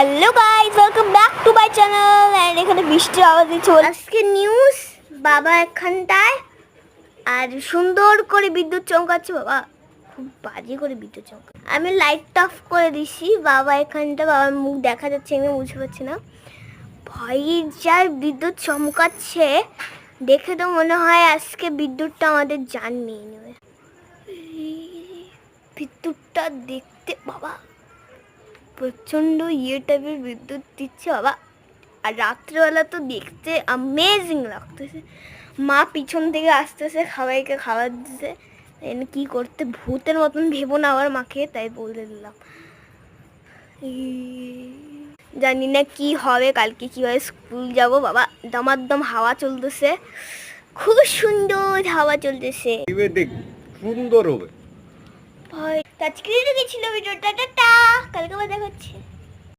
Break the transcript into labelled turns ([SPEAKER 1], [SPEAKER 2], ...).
[SPEAKER 1] Hello guys, welcome back to my channel. And এখানে বৃষ্টির আওয়াজ দিচ্ছে। আজকে নিউজ বাবা এখানটায় আর সুন্দর করে বিদ্যুৎ চমকাচ্ছে। বাবা খুব বাজে করে বিদ্যুৎ চমকা। আমি লাইট অফ করে দিছি। বাবা এখানটা, বাবার মুখ দেখা যাচ্ছে, আমি বুঝতে পারছি না। ভয় যার বিদ্যুৎ চমকাচ্ছে দেখে তো মনে হয় আজকে বিদ্যুৎটা আমাদের জান নিয়ে নেবে। বিদ্যুৎটা দেখতে বাবা প্রচন্ড টাইপের বিদ্যুৎ দিচ্ছে বাবা। আর রাত্রেবেলা তো দেখতে অ্যামেজিং লাগতেছে। মা পিছন থেকে আসতেছে, সবাইকে খাবার দিতে। কি করতে ভূতের মতন ভেবো না আবার মাকে, তাই বলে দিলাম। জানি না কি হবে, কালকে কিভাবে স্কুল যাব বাবা। দমাদম হাওয়া চলতেছে, খুব সুন্দর হাওয়া চলতেছে।
[SPEAKER 2] সুন্দর হবে।
[SPEAKER 1] আজকে ছিল ভিডিওটা, টাটা, কালকে আবার দেখা হচ্ছে।